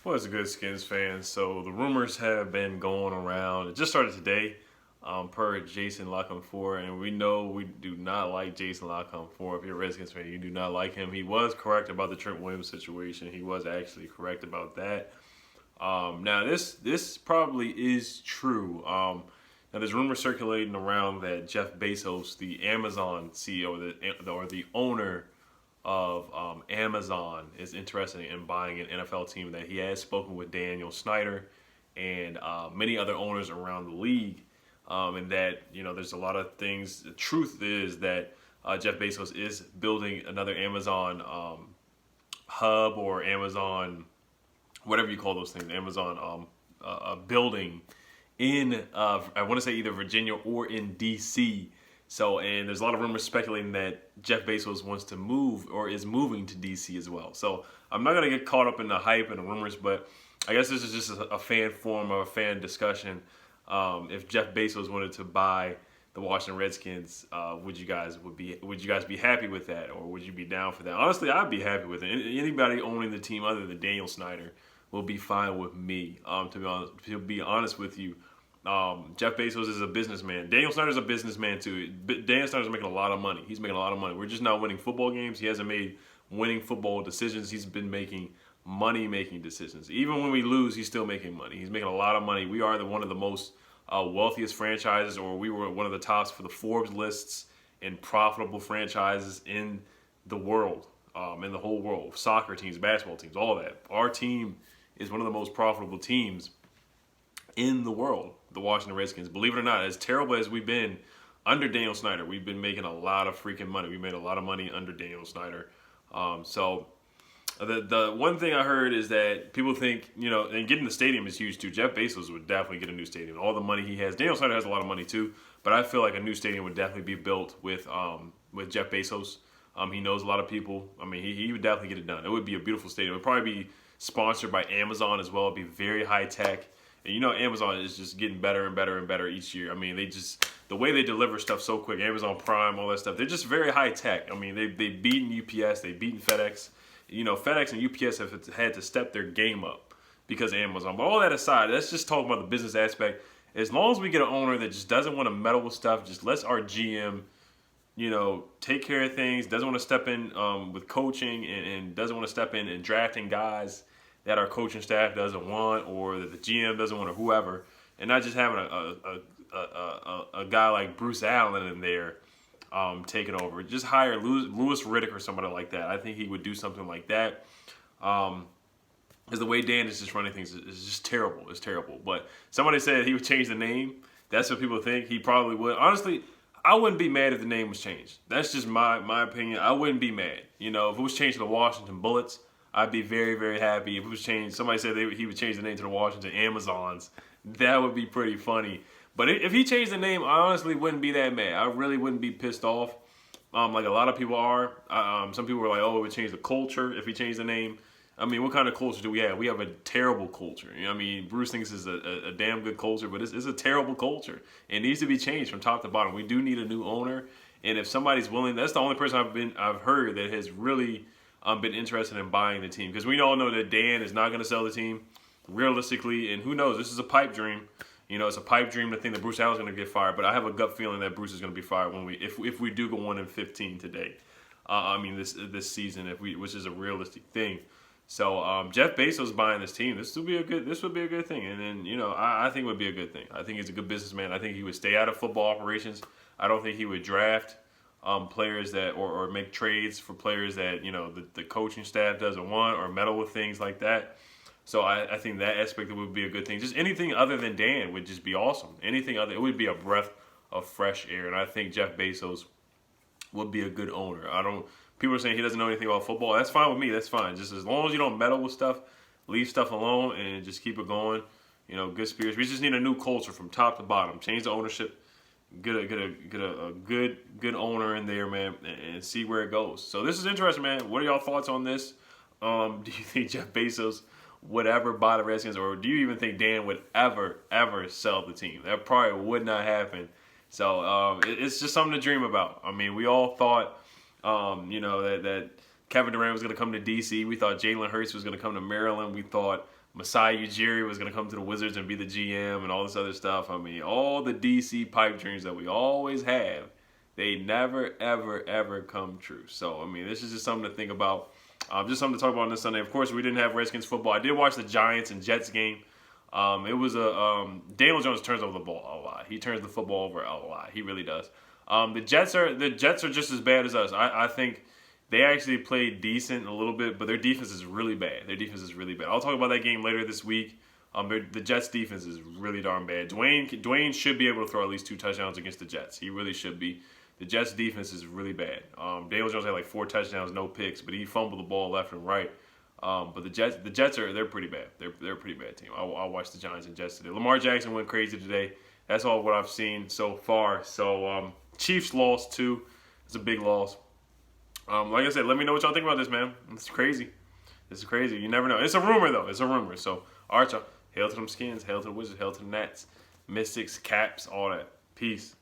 What's good, Skins fans? So the rumors have been going around. It just started today, per Jason Lockham 4, and we know we do not like Jason Lockham 4. If you're a Redskins fan, you do not like him. He was correct about the Trent Williams situation. He was actually correct about that. Now this probably is true. Now there's rumors circulating around that Jeff Bezos, the Amazon CEO, or the owner of Amazon, is interested in buying an NFL team. That he has spoken with Daniel Snyder and many other owners around the league, and that there's a lot of things. The truth is that Jeff Bezos is building another Amazon hub or Amazon, whatever you call those things, Amazon building in I want to say either Virginia or in DC. So, and there's a lot of rumors speculating that Jeff Bezos wants to move or is moving to DC as well. So I'm not going to get caught up in the hype and the rumors, but I guess this is just a fan forum or a fan discussion. If Jeff Bezos wanted to buy the Washington Redskins, would you guys be happy with that, or would you be down for that? Honestly, I'd be happy with it. Anybody owning the team other than Daniel Snyder will be fine with me. To be honest with you. Jeff Bezos is a businessman. Daniel Snyder's a businessman too. Daniel Snyder's making a lot of money. He's making a lot of money. We're just not winning football games. He hasn't made winning football decisions. He's been making money-making decisions. Even when we lose, he's still making money. He's making a lot of money. We are one of the most wealthiest franchises, or we were one of the tops for the Forbes lists in profitable franchises in the world, in the whole world. Soccer teams, basketball teams, all of that. Our team is one of the most profitable teams in the world, the Washington Redskins. Believe it or not, as terrible as we've been under Daniel Snyder, we've been making a lot of freaking money. We made a lot of money under Daniel Snyder. So the one thing I heard is that people think, and getting the stadium is huge too. Jeff Bezos would definitely get a new stadium. All the money he has. Daniel Snyder has a lot of money too, but I feel like a new stadium would definitely be built with Jeff Bezos. He knows a lot of people. I mean, he would definitely get it done. It would be a beautiful stadium. It would probably be sponsored by Amazon as well. It'd be very high tech. And Amazon is just getting better and better and better each year. I mean, the way they deliver stuff so quick, Amazon Prime, all that stuff, they're just very high tech. I mean, they've beaten UPS, they've beaten FedEx. FedEx and UPS have had to step their game up because of Amazon. But all that aside, let's just talk about the business aspect. As long as we get an owner that just doesn't want to meddle with stuff, just lets our GM, take care of things, doesn't want to step in with coaching and doesn't want to step in and drafting guys that our coaching staff doesn't want, or that the GM doesn't want, or whoever, and not just having a guy like Bruce Allen in there taking over. Just hire Louis Riddick or somebody like that. I think he would do something like that. Because the way Dan is just running things is just terrible. It's terrible. But somebody said he would change the name. That's what people think. He probably would. Honestly, I wouldn't be mad if the name was changed. That's just my opinion. I wouldn't be mad. If it was changed to the Washington Bullets, I'd be very, very happy. If it was changed, somebody said he would change the name to the Washington Amazons. That would be pretty funny. But if he changed the name, I honestly wouldn't be that mad. I really wouldn't be pissed off, like a lot of people are. Some people were like, "Oh, it would change the culture if he changed the name." I mean, what kind of culture do we have? We have a terrible culture. Bruce thinks it's a damn good culture, but it's a terrible culture. It needs to be changed from top to bottom. We do need a new owner, and if somebody's willing, that's the only person I've heard that has really been interested in buying the team, because we all know that Dan is not going to sell the team realistically, and who knows, this is a pipe dream. It's a pipe dream to think that Bruce Allen's going to get fired, but I have a gut feeling that Bruce is going to be fired if we do go 1-15 today. This season, which is a realistic thing. So Jeff Bezos buying this team, this would be a good thing, and then I think it would be a good thing. I think he's a good businessman. I think he would stay out of football operations. I don't think he would draft players that or make trades for players that the coaching staff doesn't want, or meddle with things like that. So I think that aspect would be a good thing. Just anything other than Dan would just be awesome. Anything other, it would be a breath of fresh air. And I think Jeff Bezos would be a good owner. People are saying he doesn't know anything about football. That's fine with me. That's fine. Just as long as you don't meddle with stuff, leave stuff alone, and just keep it going. Good spirits. We just need a new culture from top to bottom. Change the ownership. Get a good owner in there, man, and see where it goes. So this is interesting, man. What are y'all thoughts on this? Do you think Jeff Bezos would ever buy the Redskins, or do you even think Dan would ever sell the team? That probably would not happen. So it's just something to dream about. We all thought, that Kevin Durant was going to come to DC. We thought Jalen Hurts was going to come to Maryland. We thought Masai Ujiri was going to come to the Wizards and be the GM and all this other stuff. I mean, all the DC pipe dreams that we always have, they never, ever, ever come true. So, I mean, this is just something to think about. Just something to talk about on this Sunday. Of course, we didn't have Redskins football. I did watch the Giants and Jets game. It was Daniel Jones turns over the ball a lot. He turns the football over a lot. He really does. The Jets are just as bad as us. I think they actually played decent a little bit, but their defense is really bad. I'll talk about that game later this week. The Jets defense is really darn bad. Dwayne should be able to throw at least 2 touchdowns against the Jets. He really should be. The Jets defense is really bad. Daniel Jones had like 4 touchdowns, no picks, but he fumbled the ball left and right. But the Jets they're pretty bad. They're a pretty bad team. I watched the Giants and Jets today. Lamar Jackson went crazy today. That's all what I've seen so far. So Chiefs lost too. It's a big loss. Like I said, let me know what y'all think about this, man. It's crazy. This is crazy. You never know. It's a rumor though. It's a rumor. So all right, y'all. Hail to them Skins. Hail to the Wizards. Hail to the Nats. Mystics. Caps. All that. Peace.